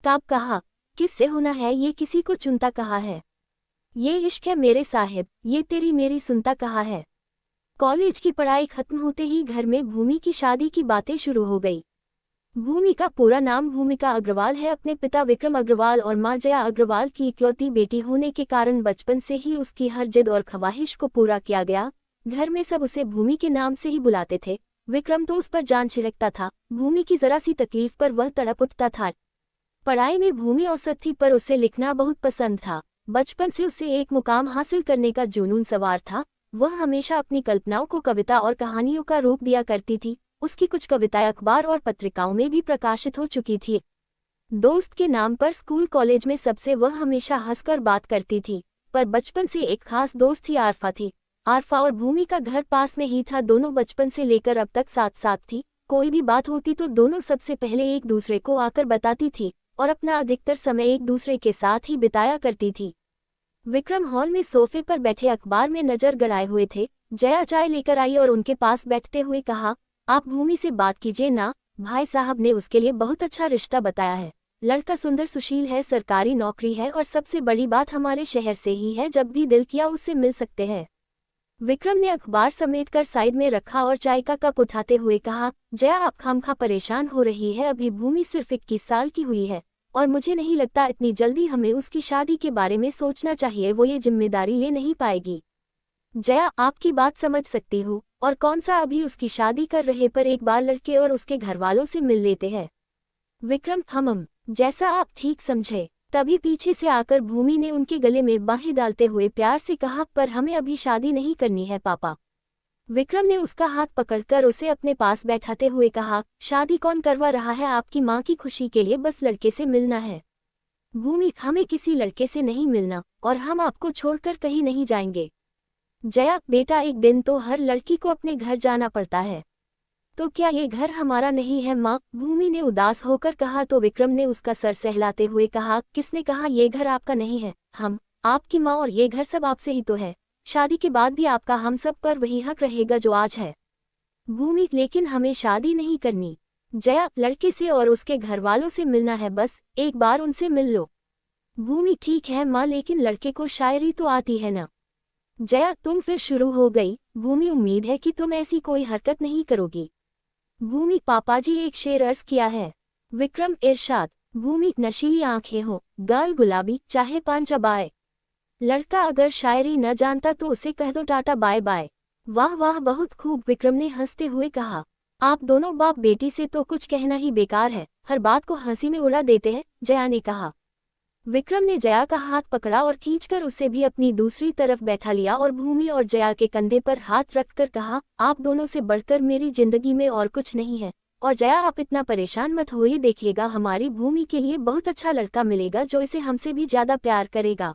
काब कहा, किससे होना है ये किसी को चुनता कहा है। ये इश्क है मेरे साहिब, ये तेरी मेरी सुनता कहा है। कॉलेज की पढ़ाई खत्म होते ही घर में भूमि की शादी की बातें शुरू हो गई। भूमि का पूरा नाम भूमिका अग्रवाल है। अपने पिता विक्रम अग्रवाल और मां जया अग्रवाल की इकलौती बेटी होने के कारण बचपन से ही उसकी हर जिद और ख्वाहिश को पूरा किया गया। घर में सब उसे भूमि के नाम से ही बुलाते थे। विक्रम तो उस पर जान छिड़कता था, भूमि की जरा सी तकलीफ पर वह तड़प उठता था। पढ़ाई में भूमि औसत थी पर उसे लिखना बहुत पसंद था। बचपन से उसे एक मुकाम हासिल करने का जुनून सवार था। वह हमेशा अपनी कल्पनाओं को कविता और कहानियों का रूप दिया करती थी। उसकी कुछ कविताएं अखबार और पत्रिकाओं में भी प्रकाशित हो चुकी थी। दोस्त के नाम पर स्कूल कॉलेज में सबसे वह हमेशा हंसकर बात करती थी। पर बचपन से एक खास दोस्त ही आरफा थी। आरफा और भूमि का घर पास में ही था। दोनों बचपन से लेकर अब तक साथ साथ थी। कोई भी बात होती तो दोनों सबसे पहले एक दूसरे को आकर बताती थी और अपना अधिकतर समय एक दूसरे के साथ ही बिताया करती थी। विक्रम हॉल में सोफे पर बैठे अखबार में नजर गड़ाए हुए थे। जया चाय लेकर आई और उनके पास बैठते हुए कहा, आप भूमि से बात कीजिए ना, भाई साहब ने उसके लिए बहुत अच्छा रिश्ता बताया है। लड़का सुंदर सुशील है, सरकारी नौकरी है और सबसे बड़ी बात हमारे शहर से ही है। जब भी दिल किया उससे मिल सकते हैं। विक्रम ने अखबार समेटकर साइड में रखा और चाय का कप उठाते हुए कहा, जया आप खामखा परेशान हो रही है। अभी भूमि सिर्फ 21 साल की हुई है और मुझे नहीं लगता इतनी जल्दी हमें उसकी शादी के बारे में सोचना चाहिए। वो ये जिम्मेदारी ले नहीं पाएगी। जया आपकी बात समझ सकती हूँ, और कौन सा अभी उसकी शादी कर रहे पर एक बार लड़के और उसके घरवालों से मिल लेते हैं। विक्रम जैसा आप ठीक समझे। तभी पीछे से आकर भूमि ने उनके गले में बाहें डालते हुए प्यार से कहा, पर हमें अभी शादी नहीं करनी है पापा। विक्रम ने उसका हाथ पकड़कर उसे अपने पास बैठाते हुए कहा, शादी कौन करवा रहा है, आपकी माँ की खुशी के लिए बस लड़के से मिलना है। भूमि हमें किसी लड़के से नहीं मिलना और हम आपको छोड़कर कहीं नहीं जाएंगे। जया बेटा एक दिन तो हर लड़की को अपने घर जाना पड़ता है, तो क्या ये घर हमारा नहीं है माँ? भूमि ने उदास होकर कहा तो विक्रम ने उसका सर सहलाते हुए कहा, किसने कहा ये घर आपका नहीं है? हम आपकी माँ और ये घर सब आपसे ही तो है। शादी के बाद भी आपका हम सब पर वही हक रहेगा जो आज है। भूमि लेकिन हमें शादी नहीं करनी। जया लड़के से और उसके घर वालों से मिलना है, बस एक बार उनसे मिल लो। भूमि ठीक है माँ, लेकिन लड़के को शायरी तो आती है ना। जया तुम फिर शुरू हो गई। भूमि उम्मीद है कि तुम ऐसी कोई हरकत नहीं करोगी। भूमि पापाजी एक शेर अर्ज किया है। विक्रम इरशाद। भूमि नशीली आंखें हो, गाल गुलाबी, चाहे पान चबाए। लड़का अगर शायरी न जानता तो उसे कह दो टाटा बाय बाय। वाह वाह बहुत खूब, विक्रम ने हंसते हुए कहा। आप दोनों बाप बेटी से तो कुछ कहना ही बेकार है, हर बात को हंसी में उड़ा देते हैं, जया ने कहा। विक्रम ने जया का हाथ पकड़ा और खींचकर उसे भी अपनी दूसरी तरफ बैठा लिया और भूमि और जया के कंधे पर हाथ रखकर कहा, आप दोनों से बढ़कर मेरी जिंदगी में और कुछ नहीं है। और जया आप इतना परेशान मत होइए, देखिएगा हमारी भूमि के लिए बहुत अच्छा लड़का मिलेगा जो इसे हमसे भी ज्यादा प्यार करेगा।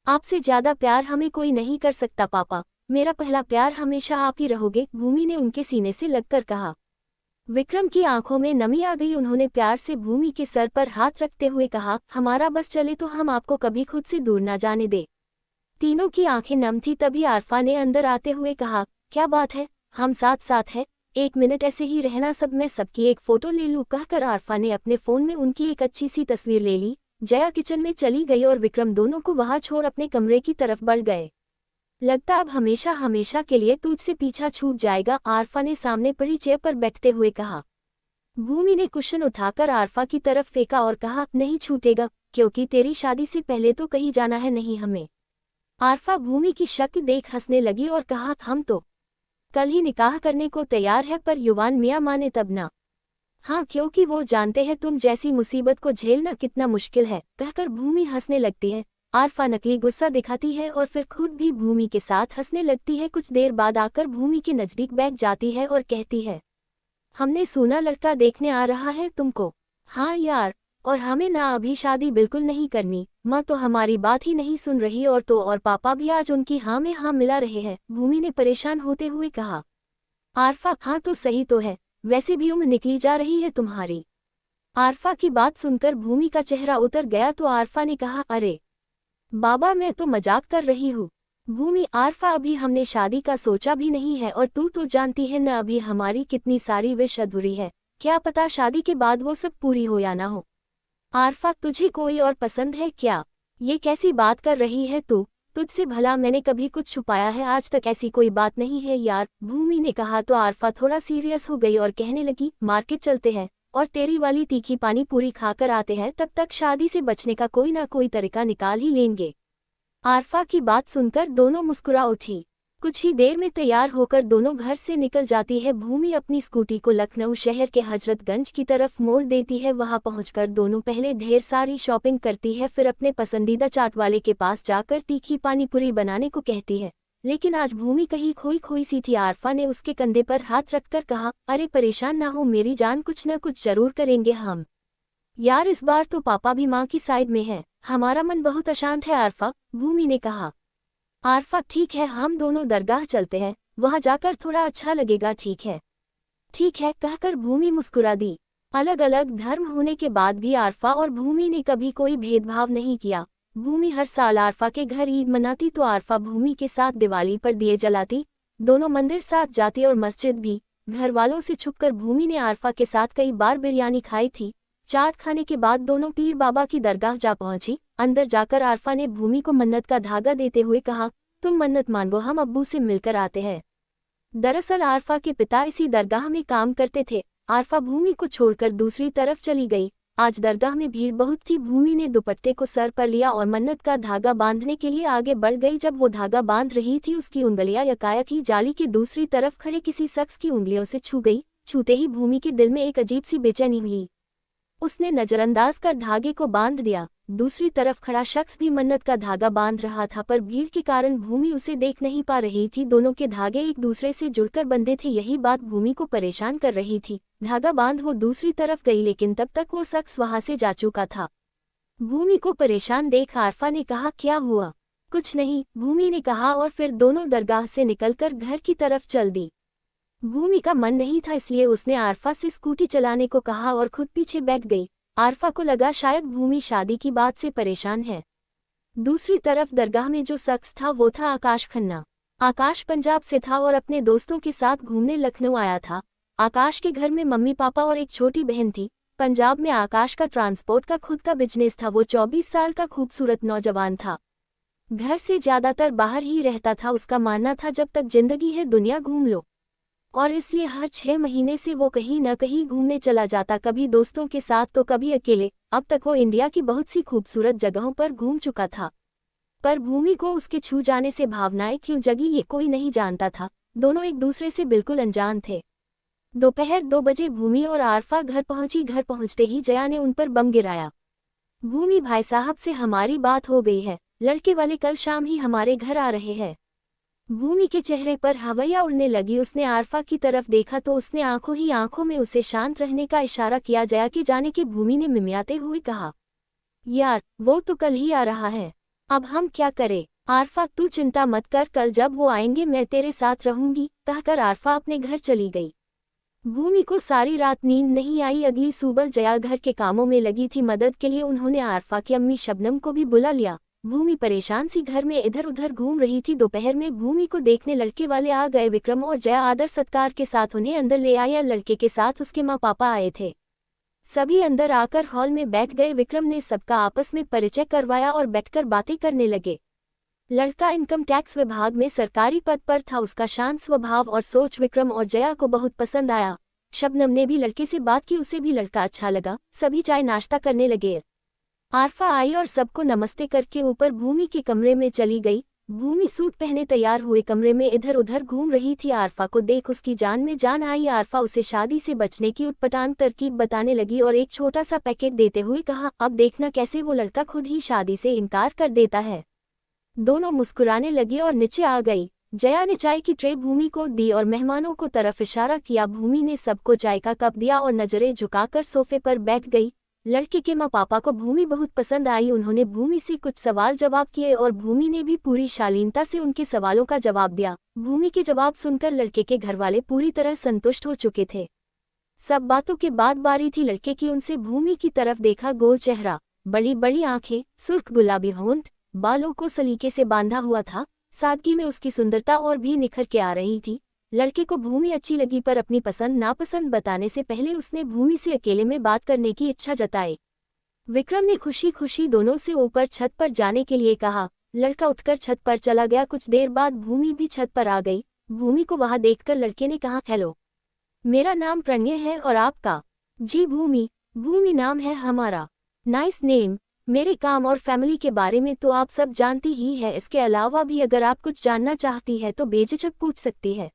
आपसे ज्यादा प्यार हमें कोई नहीं कर सकता पापा, मेरा पहला प्यार हमेशा आप ही रहोगे, भूमि ने उनके सीने से लगकर कहा। विक्रम की आंखों में नमी आ गई। उन्होंने प्यार से भूमि के सर पर हाथ रखते हुए कहा, हमारा बस चले तो हम आपको कभी खुद से दूर ना जाने दे। तीनों की आंखें नम थी। तभी आरफा ने अंदर आते हुए कहा, क्या बात है, हम साथ साथ हैं, एक मिनट ऐसे ही रहना, सब मैं सबकी एक फोटो ले लूं। कहकर आरफा ने अपने फोन में उनकी एक अच्छी सी तस्वीर ले ली। जया किचन में चली गई और विक्रम दोनों को वहां छोड़ अपने कमरे की तरफ बढ़ गए। लगता अब हमेशा हमेशा के लिए तुझसे पीछा छूट जाएगा, आरफा ने सामने पड़ी चेयर पर बैठते हुए कहा। भूमि ने कुशन उठाकर आरफा की तरफ फेंका और कहा, नहीं छूटेगा, क्योंकि तेरी शादी से पहले तो कहीं जाना है नहीं हमें। आरफा भूमि की शक्ल देख हंसने लगी और कहा, हम तो कल ही निकाह करने को तैयार है, पर युवान मियाँ माने तब ना। हाँ, क्योंकि वो जानते हैं तुम जैसी मुसीबत को झेलना कितना मुश्किल है। कहकर भूमि हंसने लगती है। आरफा नकली गुस्सा दिखाती है और फिर खुद भी भूमि के साथ हंसने लगती है। कुछ देर बाद आकर भूमि के नजदीक बैठ जाती है और कहती है, हमने सुना लड़का देखने आ रहा है तुमको। हाँ यार, और हमें ना अभी शादी बिल्कुल नहीं करनी। माँ तो हमारी बात ही नहीं सुन रही और तो और पापा भी आज उनकी हाँ में हाँ मिला रहे हैं, भूमि ने परेशान होते हुए कहा। आरफा हाँ तो सही तो है, वैसे भी उम्र निकली जा रही है तुम्हारी। आरफा की बात सुनकर भूमि का चेहरा उतर गया तो आरफा ने कहा, अरे बाबा मैं तो मजाक कर रही हूँ। भूमि आरफा अभी हमने शादी का सोचा भी नहीं है और तू तो जानती है न अभी हमारी कितनी सारी विश अधूरी है, क्या पता शादी के बाद वो सब पूरी हो या ना हो। आरफा, तुझे कोई और पसंद है क्या? ये कैसी बात कर रही है तू? तुझसे भला मैंने कभी कुछ छुपाया है? आज तक ऐसी कोई बात नहीं है यार, भूमि ने कहा तो आरफा थोड़ा सीरियस हो गई और कहने लगी, मार्केट चलते हैं और तेरी वाली तीखी पानी पूरी खाकर आते हैं, तब तक शादी से बचने का कोई ना कोई तरीका निकाल ही लेंगे। आरफा की बात सुनकर दोनों मुस्कुरा उठी। कुछ ही देर में तैयार होकर दोनों घर से निकल जाती है। भूमि अपनी स्कूटी को लखनऊ शहर के हजरतगंज की तरफ मोड़ देती है। वहां पहुंचकर दोनों पहले ढेर सारी शॉपिंग करती है, फिर अपने पसंदीदा चाट वाले के पास जाकर तीखी पानीपुरी बनाने को कहती है। लेकिन आज भूमि कहीं खोई खोई सी थी। आरफा ने उसके कंधे पर हाथ रखकर कहा, अरे परेशान ना हो मेरी जान, कुछ न कुछ जरूर करेंगे हम। यार इस बार तो पापा भी माँ की साइड में है, हमारा मन बहुत अशांत है आरफा, भूमि ने कहा। आरफा, ठीक है हम दोनों दरगाह चलते हैं, वहां जाकर थोड़ा अच्छा लगेगा। ठीक है कहकर भूमि मुस्कुरा दी। अलग अलग धर्म होने के बाद भी आरफा और भूमि ने कभी कोई भेदभाव नहीं किया। भूमि हर साल आरफा के घर ईद मनाती तो आरफा भूमि के साथ दिवाली पर दिए जलाती। दोनों मंदिर साथ जाती और मस्जिद भी। घर वालों से छुपकर भूमि ने आरफा के साथ कई बार बिरयानी खाई थी। चाट खाने के बाद दोनों पीर बाबा की दरगाह जा पहुंची। अंदर जाकर आरफा ने भूमि को मन्नत का धागा देते हुए कहा, तुम मन्नत मांगो, हम अब्बू से मिलकर आते हैं। दरअसल आरफा के पिता इसी दरगाह में काम करते थे। आरफा भूमि को छोड़कर दूसरी तरफ चली गई। आज दरगाह में भीड़ बहुत थी। भूमि ने दुपट्टे को सर पर लिया और मन्नत का धागा बांधने के लिए आगे बढ़ गई। जब वो धागा बांध रही थी उसकी उंगलियां यकायक ही जाली की दूसरी तरफ खड़े किसी शख्स की उंगलियों से छू गई। छूते ही भूमि के दिल में एक अजीब सी बेचैनी हुई। उसने नजरअंदाज कर धागे को बांध दिया। दूसरी तरफ खड़ा शख्स भी मन्नत का धागा बांध रहा था, पर भीड़ के कारण भूमि उसे देख नहीं पा रही थी। दोनों के धागे एक दूसरे से जुड़कर बंधे थे, यही बात भूमि को परेशान कर रही थी। धागा बांध वो दूसरी तरफ गई, लेकिन तब तक वो शख्स वहां से जा चुका था। भूमि को परेशान देख आरफा ने कहा, क्या हुआ? कुछ नहीं, भूमि ने कहा और फिर दोनों दरगाह से निकलकर घर की तरफ चल दी। भूमि का मन नहीं था, इसलिए उसने आरफा से स्कूटी चलाने को कहा और खुद पीछे बैठ गई। आरफा को लगा शायद भूमि शादी की बात से परेशान है। दूसरी तरफ दरगाह में जो शख्स था वो था आकाश खन्ना। आकाश पंजाब से था और अपने दोस्तों के साथ घूमने लखनऊ आया था। आकाश के घर में मम्मी पापा और एक छोटी बहन थी। पंजाब में आकाश का ट्रांसपोर्ट का खुद का बिजनेस था। वो 24 साल का खूबसूरत नौजवान था। घर से ज्यादातर बाहर ही रहता था। उसका मानना था जब तक जिंदगी है दुनिया घूम लो, और इसलिए हर 6 महीने से वो कहीं न कहीं घूमने चला जाता, कभी दोस्तों के साथ तो कभी अकेले। अब तक वो इंडिया की बहुत सी खूबसूरत जगहों पर घूम चुका था, पर भूमि को उसके छू जाने से भावनाएं क्यों जगी ये कोई नहीं जानता था। दोनों एक दूसरे से बिल्कुल अनजान थे। दोपहर 2 बजे भूमि और आरफा घर पहुंची। घर पहुंचते ही जया ने उन पर बम गिराया। भूमि, भाई साहब से हमारी बात हो गई है, लड़के वाले कल शाम ही हमारे घर आ रहे हैं। भूमि के चेहरे पर हवैया उड़ने लगी। उसने आरफा की तरफ देखा तो उसने आंखों ही आंखों में उसे शांत रहने का इशारा किया। जया के जाने के भूमि ने मिमियाते हुए कहा, यार वो तो कल ही आ रहा है, अब हम क्या करें? आरफा, तू चिंता मत कर, कल जब वो आएंगे मैं तेरे साथ रहूंगी, कहकर आरफा अपने घर चली गई। भूमि को सारी रात नींद नहीं आई। अगली सुबह जया घर के कामों में लगी थी। मदद के लिए उन्होंने आरफा की अम्मी शबनम को भी बुला लिया। भूमि परेशान सी घर में इधर उधर घूम रही थी। दोपहर में भूमि को देखने लड़के वाले आ गए। विक्रम और जया आदर सत्कार के साथ उन्हें अंदर ले आया। लड़के के साथ उसके माँ पापा आए थे। सभी अंदर आकर हॉल में बैठ गए। विक्रम ने सबका आपस में परिचय करवाया और बैठकर बातें करने लगे। लड़का इनकम टैक्स विभाग में सरकारी पद पर था। उसका शांत स्वभाव और सोच विक्रम और जया को बहुत पसंद आया। शबनम ने भी लड़के से बात की, उसे भी लड़का अच्छा लगा। सभी चाय नाश्ता करने लगे। आरफा आई और सबको नमस्ते करके ऊपर भूमि के कमरे में चली गई। भूमि सूट पहने तैयार हुए कमरे में इधर उधर घूम रही थी। आरफा को देख उसकी जान में जान आई। आरफा उसे शादी से बचने की उटपटांग तरकीब बताने लगी और एक छोटा सा पैकेट देते हुए कहा, अब देखना कैसे वो लड़का खुद ही शादी से इनकार कर देता है। दोनों मुस्कुराने लगी और नीचे आ गई। जया ने चाय की ट्रे भूमि को दी और मेहमानों को तरफ इशारा किया। भूमि ने सबको चाय का कप दिया और नजरें झुकाकर सोफे पर बैठ गई। लड़के के माँ पापा को भूमि बहुत पसंद आई। उन्होंने भूमि से कुछ सवाल जवाब किए और भूमि ने भी पूरी शालीनता से उनके सवालों का जवाब दिया। भूमि के जवाब सुनकर लड़के के घरवाले पूरी तरह संतुष्ट हो चुके थे। सब बातों के बाद बारी थी लड़के की। उनसे भूमि की तरफ देखा। गोल चेहरा, बड़ी बड़ी आंखें, सुर्ख गुलाबी होंठ, बालों को सलीके से बांधा हुआ था। सादगी में उसकी सुंदरता और भी निखर के आ रही थी। लड़के को भूमि अच्छी लगी, पर अपनी पसंद नापसंद बताने से पहले उसने भूमि से अकेले में बात करने की इच्छा जताई। विक्रम ने खुशी खुशी दोनों से ऊपर छत पर जाने के लिए कहा। लड़का उठकर छत पर चला गया। कुछ देर बाद भूमि भी छत पर आ गई। भूमि को वहां देखकर लड़के ने कहा, हेलो, मेरा नाम प्रणय है और आपका? जी भूमि, भूमि नाम है हमारा। Nice name. मेरे काम और फैमिली के बारे में तो आप सब जानती ही है, इसके अलावा भी अगर आप कुछ जानना चाहती है तो बेझिझक पूछ सकती है।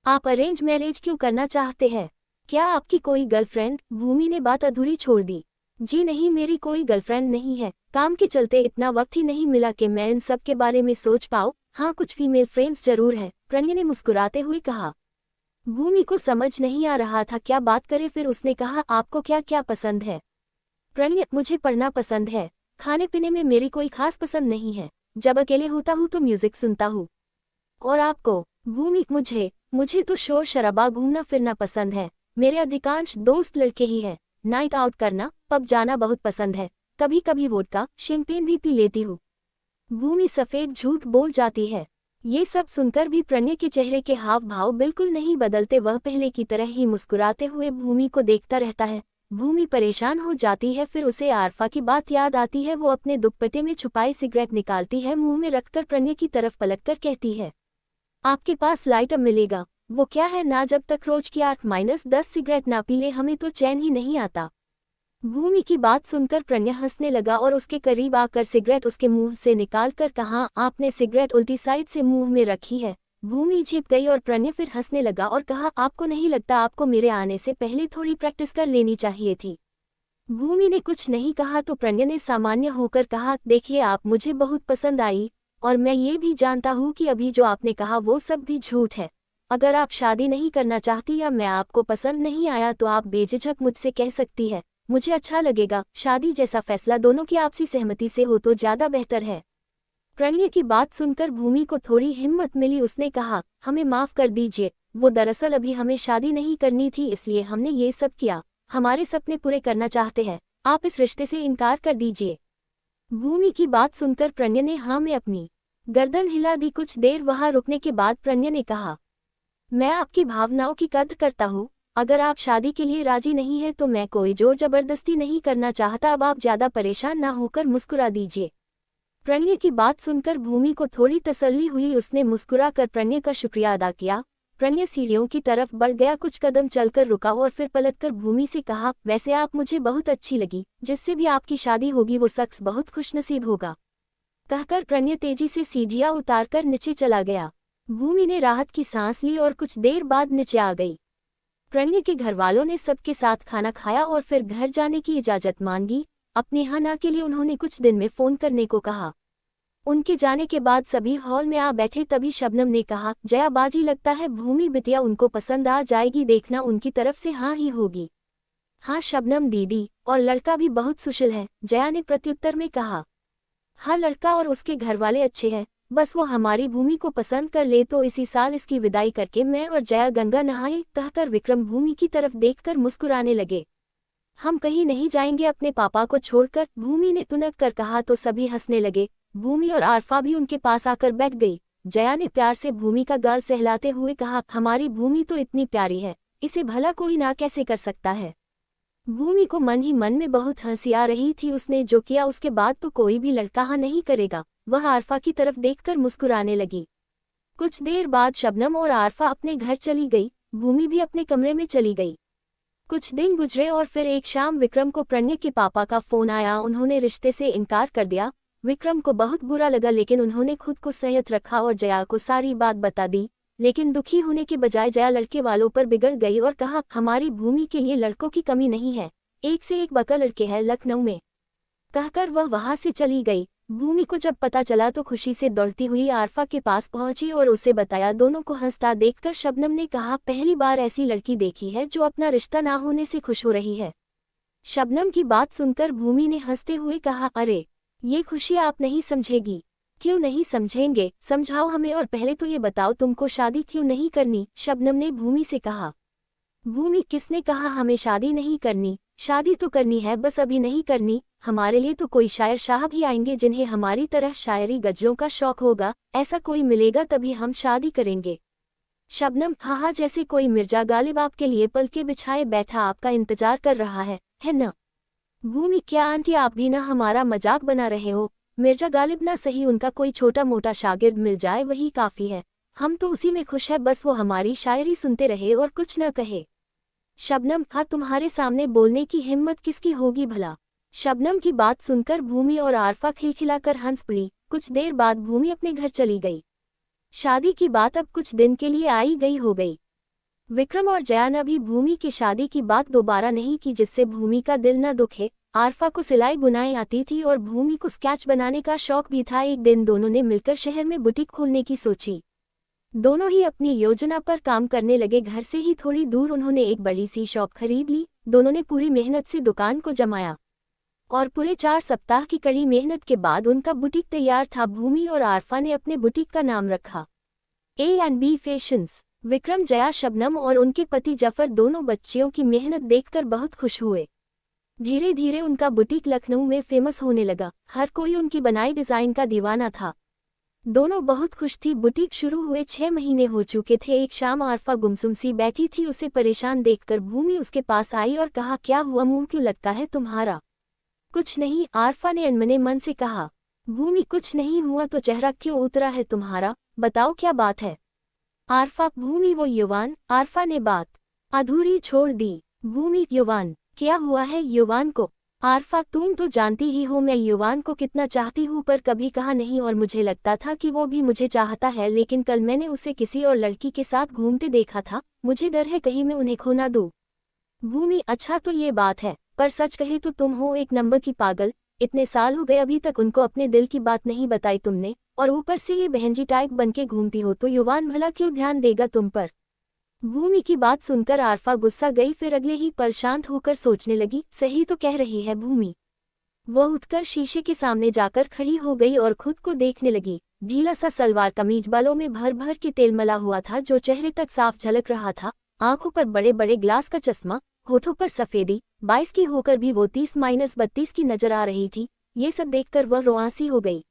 आप अरेंज मैरिज क्यों करना चाहते हैं? क्या आपकी कोई गर्लफ्रेंड? भूमि ने बात अधूरी छोड़ दी। जी नहीं, मेरी कोई गर्लफ्रेंड नहीं है। काम के चलते इतना वक्त ही नहीं मिला कि मैं इन सब के बारे में सोच पाऊँ। हाँ, कुछ फीमेल फ्रेंड्स जरूर है, प्रणय ने मुस्कुराते हुए कहा। भूमि को समझ नहीं आ रहा था क्या बात करे, फिर उसने कहा, आपको क्या क्या पसंद है? प्रणय, मुझे पढ़ना पसंद है। खाने पीने में मेरी कोई खास पसंद नहीं है। जब अकेले होता हूँ तो म्यूजिक सुनता हूँ। और आपको? भूमि, मुझे तो शोर शराबा, घूमना फिरना पसंद है। मेरे अधिकांश दोस्त लड़के ही हैं। नाइट आउट करना, पब जाना बहुत पसंद है। कभी कभी वोडका, शैंपेन भी पी लेती हूँ। भूमि सफेद झूठ बोल जाती है। ये सब सुनकर भी प्रणय के चेहरे के हाव भाव बिल्कुल नहीं बदलते। वह पहले की तरह ही मुस्कुराते हुए भूमि को देखता रहता है। भूमि परेशान हो जाती है। फिर उसे आरफा की बात याद आती है। वो अपने दुपट्टे में छुपाई सिगरेट निकालती है, मुंह में रखकर प्रणय की तरफ पलटकर कहती है, आपके पास लाइटर मिलेगा? वो क्या है ना, जब तक रोज की 8-10 सिगरेट ना पी ले हमें तो चैन ही नहीं आता। भूमि की बात सुनकर प्रणय हंसने लगा और उसके करीब आकर सिगरेट उसके मुंह से निकालकर कहा, आपने सिगरेट उल्टी साइड से मुंह में रखी है। भूमि झिप गई और प्रणय फिर हंसने लगा और कहा, आपको नहीं लगता आपको मेरे आने से पहले थोड़ी प्रैक्टिस कर लेनी चाहिए थी? भूमि ने कुछ नहीं कहा तो प्रणय ने सामान्य होकर कहा, देखिए आप मुझे बहुत पसंद आई और मैं ये भी जानता हूँ कि अभी जो आपने कहा वो सब भी झूठ है। अगर आप शादी नहीं करना चाहती या मैं आपको पसंद नहीं आया तो आप बेझिझक मुझसे कह सकती है। मुझे अच्छा लगेगा। शादी जैसा फैसला दोनों की आपसी सहमति से हो तो ज्यादा बेहतर है। प्रणय की बात सुनकर भूमि को थोड़ी हिम्मत मिली। उसने कहा, हमें माफ कर दीजिए, वो दरअसल अभी हमें शादी नहीं करनी थी इसलिए हमने ये सब किया। हमारे सपने पूरे करना चाहते हैं, आप इस रिश्ते से इनकार कर दीजिए। भूमि की बात सुनकर प्रणय ने हाँ में अपनी गर्दन हिला दी। कुछ देर वहां रुकने के बाद प्रणय ने कहा, मैं आपकी भावनाओं की कद्र करता हूँ। अगर आप शादी के लिए राजी नहीं है तो मैं कोई जोर जबरदस्ती नहीं करना चाहता। अब आप ज्यादा परेशान ना होकर मुस्कुरा दीजिए। प्रणय की बात सुनकर भूमि को थोड़ी तसल्ली हुई। उसने मुस्कुरा कर प्रणय का शुक्रिया अदा किया। प्रणय सीढ़ियों की तरफ बढ़ गया। कुछ कदम चलकर रुका और फिर पलटकर भूमि से कहा, वैसे आप मुझे बहुत अच्छी लगी। जिससे भी आपकी शादी होगी वो शख्स बहुत खुशनसीब होगा। कहकर प्रणय तेजी से सीढ़ियां उतारकर नीचे चला गया। भूमि ने राहत की सांस ली और कुछ देर बाद नीचे आ गई। प्रणय के घरवालों ने सबके साथ खाना खाया और फिर घर जाने की इजाजत मांगी। अपनी हना के लिए उन्होंने कुछ दिन में फोन करने को कहा। उनके जाने के बाद सभी हॉल में आ बैठे। तभी शबनम ने कहा, जया बाजी, लगता है भूमि बिटिया उनको पसंद आ जाएगी, देखना उनकी तरफ से हाँ ही होगी। हाँ शबनम दीदी, और लड़का भी बहुत सुशील है, जया ने प्रत्युत्तर में कहा। हाँ, लड़का और उसके घरवाले अच्छे हैं, बस वो हमारी भूमि को पसंद कर ले तो इसी साल इसकी विदाई करके मैं और जया गंगा नहाए। कहकर विक्रम भूमि की तरफ देखकर मुस्कुराने लगे। हम कहीं नहीं जाएंगे अपने पापा को छोड़कर, भूमि ने तुनक कर कहा तो सभी हंसने लगे। भूमि और आरफा भी उनके पास आकर बैठ गई। जया ने प्यार से भूमि का गाल सहलाते हुए कहा, हमारी भूमि तो इतनी प्यारी है, इसे भला कोई ना कैसे कर सकता है। भूमि को मन ही मन में बहुत हंसी आ रही थी। उसने जो किया उसके बाद तो कोई भी लड़का हाँ नहीं करेगा। वह आरफा की तरफ देखकर मुस्कुराने लगी। कुछ देर बाद शबनम और आरफा अपने घर चली गई। भूमि भी अपने कमरे में चली गई। कुछ दिन गुजरे और फिर एक शाम विक्रम को प्रणय के पापा का फोन आया। उन्होंने रिश्ते से इनकार कर दिया। विक्रम को बहुत बुरा लगा, लेकिन उन्होंने खुद को संयत रखा और जया को सारी बात बता दी। लेकिन दुखी होने के बजाय जया लड़के वालों पर बिगड़ गई और कहा, हमारी भूमि के लिए लड़कों की कमी नहीं है, एक से एक बका लड़के हैं लखनऊ में। कहकर वह वहां से चली गई। भूमि को जब पता चला तो खुशी से दौड़ती हुई आरफा के पास पहुंची और उसे बताया। दोनों को हंसता देखकर शबनम ने कहा, पहली बार ऐसी लड़की देखी है जो अपना रिश्ता ना होने से खुश हो रही है। शबनम की बात सुनकर भूमि ने हंसते हुए कहा, अरे ये खुशी आप नहीं समझेगी। क्यों नहीं समझेंगे, समझाओ हमें, और पहले तो ये बताओ तुमको शादी क्यों नहीं करनी, शबनम ने भूमि से कहा। भूमि, किसने कहा हमें शादी नहीं करनी? शादी तो करनी है, बस अभी नहीं करनी। हमारे लिए तो कोई शायर शाह भी आएंगे जिन्हें हमारी तरह शायरी गजलों का शौक होगा। ऐसा कोई मिलेगा तभी हम शादी करेंगे। शबनम, हाँ, जैसे कोई मिर्जा गालिब आपके लिए पलके बिछाए बैठा आपका इंतजार कर रहा है न? भूमि, क्या आंटी आप भी ना हमारा मजाक बना रहे हो? मिर्जा गालिब ना सही, उनका कोई छोटा मोटा शागिर्द मिल जाए वही काफ़ी है। हम तो उसी में खुश है, बस वो हमारी शायरी सुनते रहे और कुछ न कहे। शबनम, हाँ तुम्हारे सामने बोलने की हिम्मत किसकी होगी भला? शबनम की बात सुनकर भूमि और आरफा खिलखिलाकर हंस पड़ी। कुछ देर बाद भूमि अपने घर चली गई। शादी की बात अब कुछ दिन के लिए आई गई हो गई। विक्रम और जया ने भी भूमि की शादी की बात दोबारा नहीं की, जिससे भूमि का दिल न दुखे। आरफा को सिलाई बुनाई आती थी और भूमि को स्केच बनाने का शौक भी था। एक दिन दोनों ने मिलकर शहर में बुटीक खोलने की सोची। दोनों ही अपनी योजना पर काम करने लगे। घर से ही थोड़ी दूर उन्होंने एक बड़ी सी शॉप खरीद ली। दोनों ने पूरी मेहनत से दुकान को जमाया और पूरे 4 सप्ताह की कड़ी मेहनत के बाद उनका बुटीक तैयार था। भूमि और आरफा ने अपने बुटीक का नाम रखा A&B फैशंस। विक्रम, जया, शबनम और उनके पति जफर दोनों बच्चियों की मेहनत देखकर बहुत खुश हुए। धीरे धीरे उनका बुटीक लखनऊ में फेमस होने लगा। हर कोई उनकी बनाई डिजाइन का दीवाना था। दोनों बहुत खुश थी। बुटीक शुरू हुए 6 महीने हो चुके थे। एक शाम आरफा गुमसुम सी बैठी थी। उसे परेशान देखकर भूमि उसके पास आई और कहा, क्या हुआ, मुंह क्यों लगता है तुम्हारा? कुछ नहीं, आरफा ने अनमने मन से कहा। भूमि, कुछ नहीं हुआ तो चेहरा क्यों उतरा है तुम्हारा? बताओ क्या बात है? आरफा, भूमि वो युवान। आरफा ने बात अधूरी छोड़ दी। भूमि, युवान? क्या हुआ है युवान को? आरफा, तुम तो जानती ही हो मैं युवान को कितना चाहती हूँ, पर कभी कहा नहीं और मुझे लगता था कि वो भी मुझे चाहता है, लेकिन कल मैंने उसे किसी और लड़की के साथ घूमते देखा था। मुझे डर है कहीं मैं उन्हें खो ना दूँ। भूमि, अच्छा तो ये बात है, पर सच कहे तो तुम हो एक नंबर की पागल। इतने साल हो गए अभी तक उनको अपने दिल की बात नहीं बताई तुमने, और ऊपर से ये बहनजी टाइप बनके घूमती हो, तो युवान भला क्यों ध्यान देगा तुम पर? भूमि की बात सुनकर आरफा गुस्सा गई। फिर अगले ही पल शांत होकर सोचने लगी, सही तो कह रही है भूमि। वह उठकर शीशे के सामने जाकर खड़ी हो गई और खुद को देखने लगी। ढीला सा सलवार कमीज, बालों में भर भर के तेल मला हुआ था जो चेहरे तक साफ झलक रहा था। आंखों पर बड़े बड़े ग्लास का चश्मा, होठों पर सफेदी। 22 की होकर भी वो 30-32 की नजर आ रही थी। ये सब देखकर वह रुआंसी हो गई।